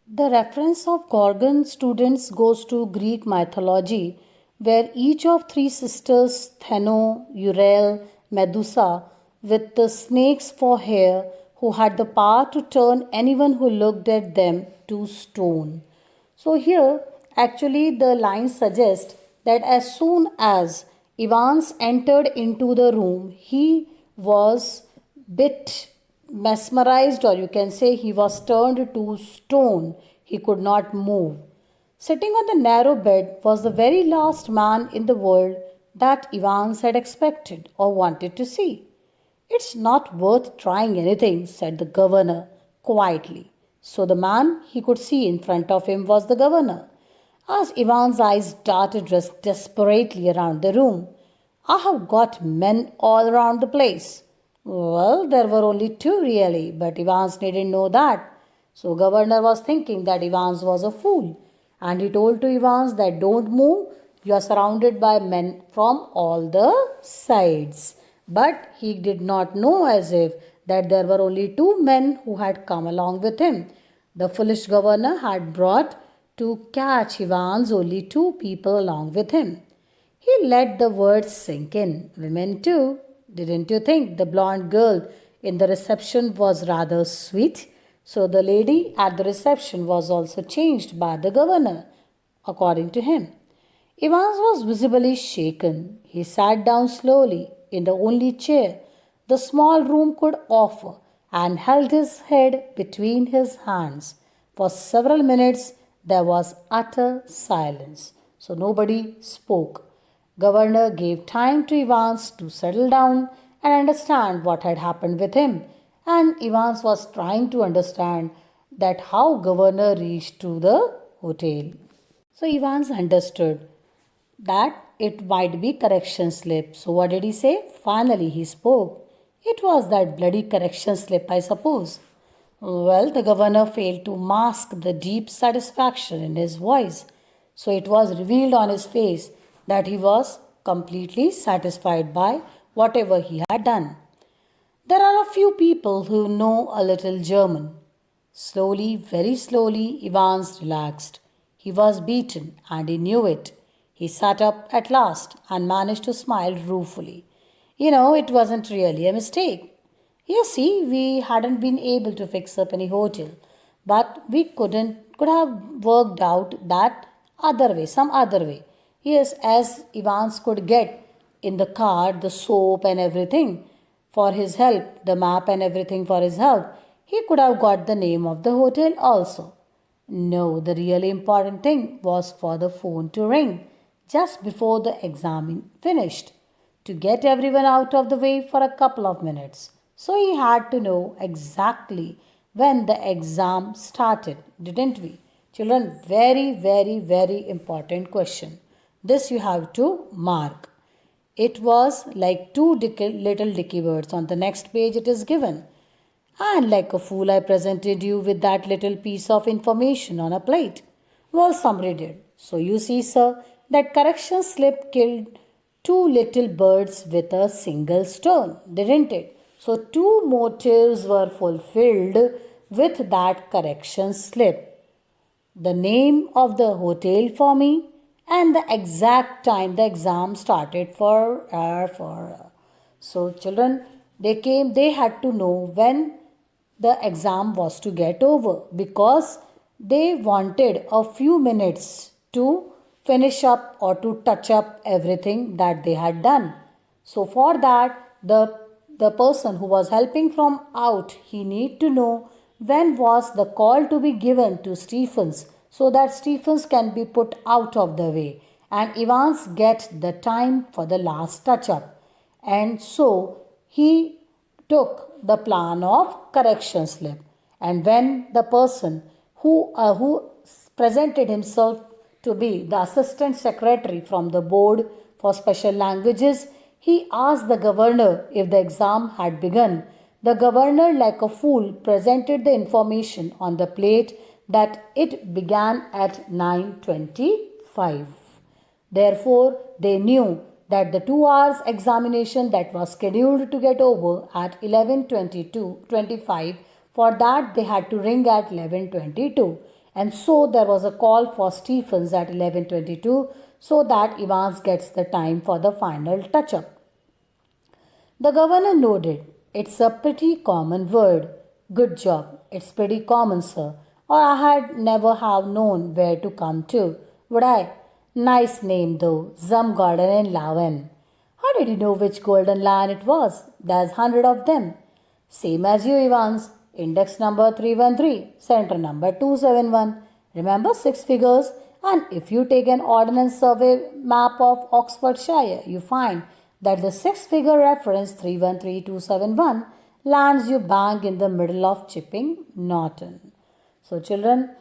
The reference of Gorgon students goes to Greek mythology, where each of three sisters, Theno, Uriel, Medusa, with the snakes for hair, who had the power to turn anyone who looked at them to stone. So here, actually, the line suggests that as soon as Evans entered into the room, he was bit mesmerized, or you can say he was turned to stone. He could not move. Sitting on the narrow bed was the very last man in the world that Evans had expected or wanted to see. It's not worth trying anything, said the governor quietly. So the man he could see in front of him was the governor. As Ivan's eyes darted desperately around the room, I have got men all around the place. Well, there were only two really, but Ivans didn't know that. So governor was thinking that Ivans was a fool, and he told to Ivans that don't move, you are surrounded by men from all the sides. But he did not know as if that there were only two men who had come along with him. The foolish governor had brought to catch Ivans only two people along with him. He let the words sink in. Women too. Didn't you think the blonde girl in the reception was rather sweet? So the lady at the reception was also changed by the governor, according to him. Evans was visibly shaken. He sat down slowly in the only chair the small room could offer and held his head between his hands. For several minutes there was utter silence, so nobody spoke. Governor gave time to Evans to settle down and understand what had happened with him, and Evans was trying to understand that how governor reached to the hotel. So Evans understood that it might be correction slip. So what did he say? Finally he spoke. It was that bloody correction slip, I suppose. Well, the governor failed to mask the deep satisfaction in his voice. So it was revealed on his face that he was completely satisfied by whatever he had done. There are a few people who know a little German. Slowly, very slowly, Ivans relaxed. He was beaten and he knew it. He sat up at last and managed to smile ruefully. It wasn't really a mistake. You see, we hadn't been able to fix up any hotel, but we could have worked out that other way, some other way. Yes, as Ivans could get in the car the soap and everything for his help, the map and everything for his help, he could have got the name of the hotel also. No, the really important thing was for the phone to ring just before the exam finished to get everyone out of the way for a couple of minutes. So he had to know exactly when the exam started, didn't we? Children, very, very, very important question. This you have to mark. It was like two little dicky birds. On the next page, it is given. And like a fool, I presented you with that little piece of information on a plate. Well, somebody did. So you see, sir, that correction slip killed two little birds with a single stone, didn't it? So two motives were fulfilled with that correction slip. The name of the hotel for me and the exact time the exam started for. So children, they had to know when the exam was to get over because they wanted a few minutes to finish up or to touch up everything that they had done. So for that, the person who was helping from out, he need to know when was the call to be given to Stephens so that Stephens can be put out of the way and Evans get the time for the last touch up. And so he took the plan of correction slip. And when the person who presented himself to be the assistant secretary from the board for special languages, he asked the governor if the exam had begun. The governor, like a fool, presented the information on the plate that it began at 9:25. Therefore, they knew that the 2 hours examination that was scheduled to get over at 11:22:25, for that they had to ring at 11:22. And so there was a call for Stephens at 11:22 so that Evans gets the time for the final touch-up. The governor nodded. It's a pretty common word. Good job. It's pretty common, sir. Or I had never have known where to come to, would I? Nice name though, Zum Garden in Lavan. How did you know which golden lion it was? There's 100 of them. Same as you, Evans. Index number 313, center number 271. Remember 6 figures? And if you take an ordnance survey map of Oxfordshire, you find that the 6-figure reference 313271 lands you bang in the middle of Chipping Norton. So children,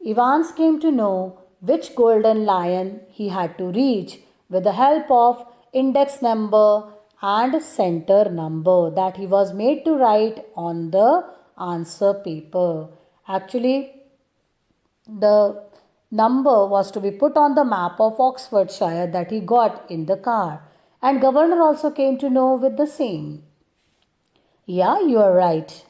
Evans came to know which golden lion he had to reach with the help of index number and center number that he was made to write on the answer paper. Actually, the number was to be put on the map of Oxfordshire that he got in the car. And governor also came to know with the same. Yeah, you are right.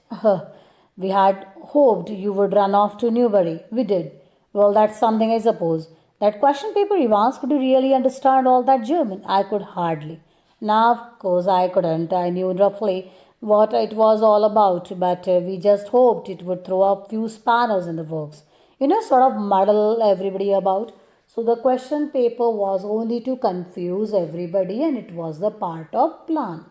We had hoped you would run off to Newbury. We did. Well, that's something I suppose. That question paper, Evans, could you really understand all that German? I could hardly. Now, of course, I couldn't. I knew roughly what it was all about, but we just hoped it would throw up few spanners in the works. Sort of muddle everybody about. So the question paper was only to confuse everybody and it was the part of plan.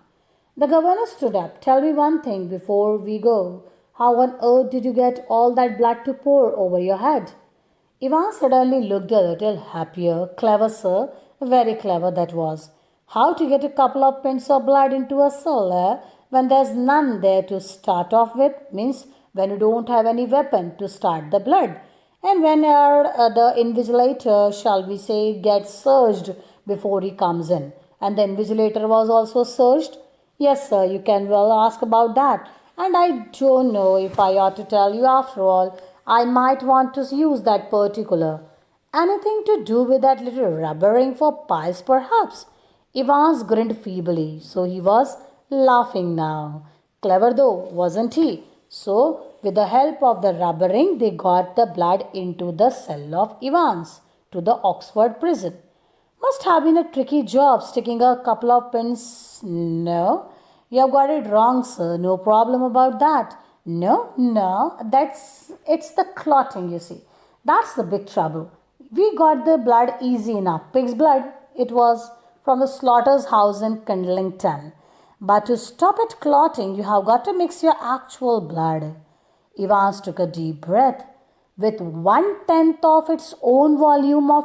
The governor stood up. Tell me one thing before we go. How on earth did you get all that blood to pour over your head? Ivan suddenly looked a little happier. Clever, sir. Very clever that was. How to get a couple of pins of blood into a cellar when there's none there to start off with means when you don't have any weapon to start the blood. And when the invigilator, shall we say, gets searched before he comes in. And the invigilator was also searched. Yes, sir, you can well ask about that. And I don't know if I ought to tell you after all. I might want to use that particular. Anything to do with that little rubbering for pies, perhaps? Evans grinned feebly, so he was laughing now. Clever though, wasn't he? So, with the help of the rubbering, they got the blood into the cell of Evans to the Oxford prison. Must have been a tricky job sticking a couple of pins. No, you have got it wrong, sir. No problem about that. No, it's the clotting, you see. That's the big trouble. We got the blood easy enough. Pig's blood, it was from the slaughter's house in Kindlington. But to stop it clotting, you have got to mix your actual blood. Evans took a deep breath. With 1/10 of its own volume of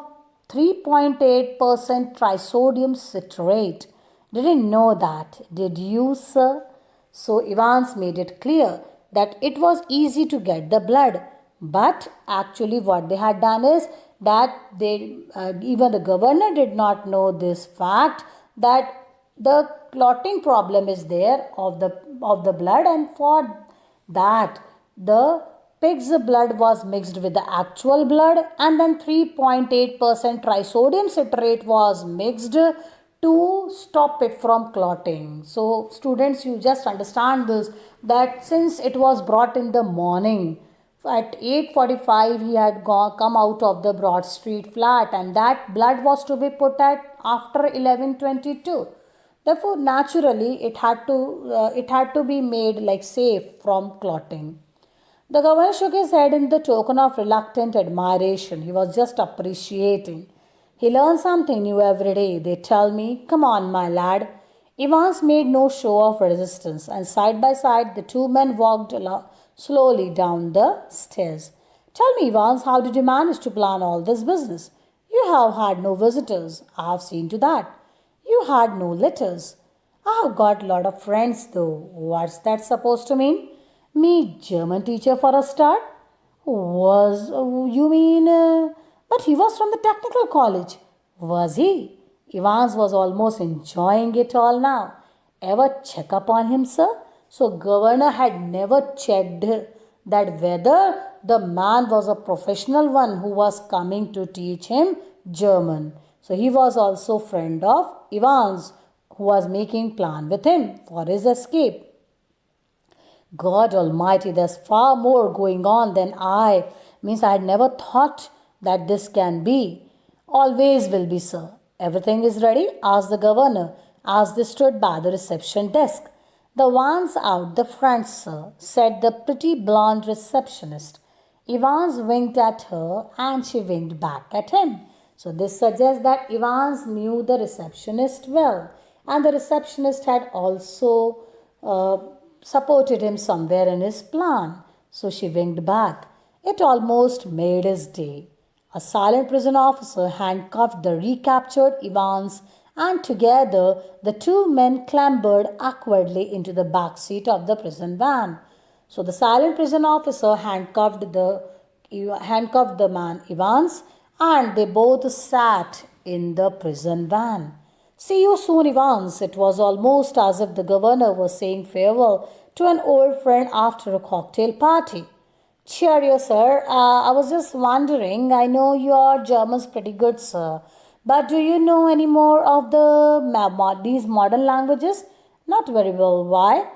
3.8% trisodium citrate. Didn't know that, did you, sir? So Evans made it clear that it was easy to get the blood. But actually what they had done is that even the governor did not know this fact that the clotting problem is there of the blood, and for that the pig's blood was mixed with the actual blood, and then 3.8% trisodium citrate was mixed to stop it from clotting. So students, you just understand this, that since it was brought in the morning at 8:45 he had come out of the Broad Street flat, and that blood was to be put at after 11:22. Therefore, naturally, it had to be made like safe from clotting. The governor shook his head in the token of reluctant admiration. He was just appreciating. He learns something new every day, they tell me. Come on, my lad. Evans made no show of resistance, and side by side the two men walked slowly down the stairs. Tell me, Evans, how did you manage to plan all this business? You have had no visitors. I have seen to that. You had no letters. I have got a lot of friends though. What's that supposed to mean? Me German teacher for a start? Was you mean? But he was from the technical college. Was he? Evans was almost enjoying it all now. Ever check up on him, sir? So governor had never checked that whether the man was a professional one who was coming to teach him German. So he was also friend of Evans, who was making plan with him for his escape. God Almighty, there's far more going on than I Means I had never thought that this can be. Always will be, sir. Everything is ready? Asked the governor as they stood by the reception desk. The one's out the front, sir, said the pretty blonde receptionist. Evans winked at her and she winked back at him. So this suggests that Evans knew the receptionist well, and the receptionist had also supported him somewhere in his plan. So she winked back. It almost made his day. A silent prison officer handcuffed the recaptured Evans, and together the two men clambered awkwardly into the back seat of the prison van. So the silent prison officer handcuffed the man Evans, and they both sat in the prison van. See you soon, Evans. It was almost as if the governor was saying farewell to an old friend after a cocktail party. Cheerio, sir. I was just wondering, I know your German's pretty good, sir. But do you know any more of these modern languages? Not very well. Why?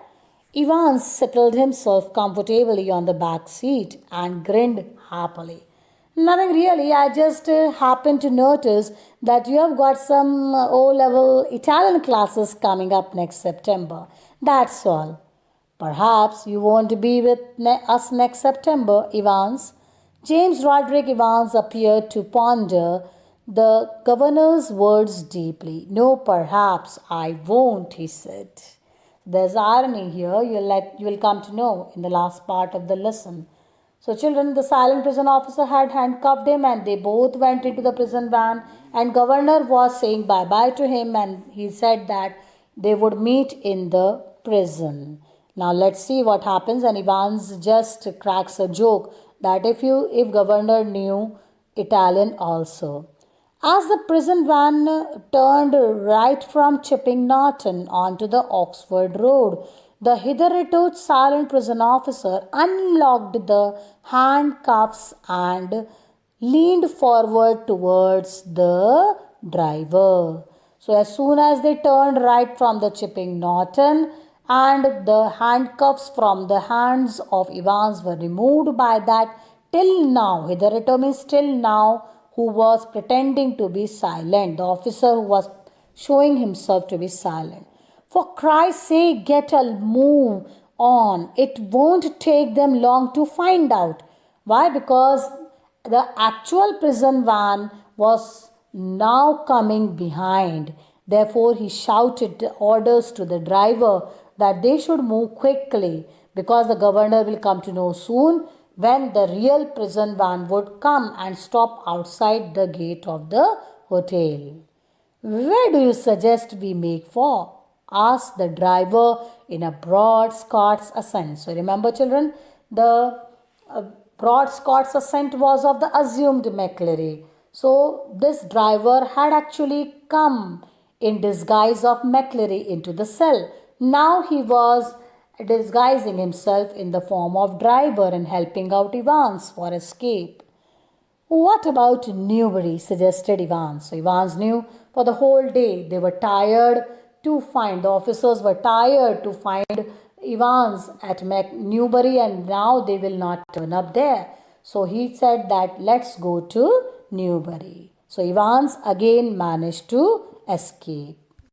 Evans settled himself comfortably on the back seat and grinned happily. Nothing really. I just happened to notice that you have got some O level Italian classes coming up next September. That's all. Perhaps you won't be with us next September, Evans. James Roderick Evans appeared to ponder the governor's words deeply. No, perhaps I won't, he said. There's irony here, you will come to know in the last part of the lesson. So, children, the silent prison officer had handcuffed him and they both went into the prison van. And governor was saying bye-bye to him and he said that they would meet in the prison. Now, let's see what happens. And Evans just cracks a joke that if governor knew Italian also. As the prison van turned right from Chipping Norton onto the Oxford Road, the hitherto silent prison officer unlocked the handcuffs and leaned forward towards the driver. So, as soon as they turned right from the Chipping Norton and the handcuffs from the hands of Evans were removed by that till now, hitherto means till now, who was pretending to be silent, the officer who was showing himself to be silent. For Christ's sake, get a move on. It won't take them long to find out. Why? Because the actual prison van was now coming behind. Therefore, he shouted orders to the driver that they should move quickly because the governor will come to know soon when the real prison van would come and stop outside the gate of the hotel. Where do you suggest we make for? Asked the driver in a broad Scots accent. So remember, children, the broad Scots accent was of the assumed McCleary. So this driver had actually come in disguise of McCleary into the cell. Now he was disguising himself in the form of driver and helping out Evans for escape. What about Newbury? Suggested Evans. So Evans knew for the whole day they were tired to find, the officers were tired to find Evans at Newbury and now they will not turn up there. So he said that let's go to Newbury. So Evans again managed to escape.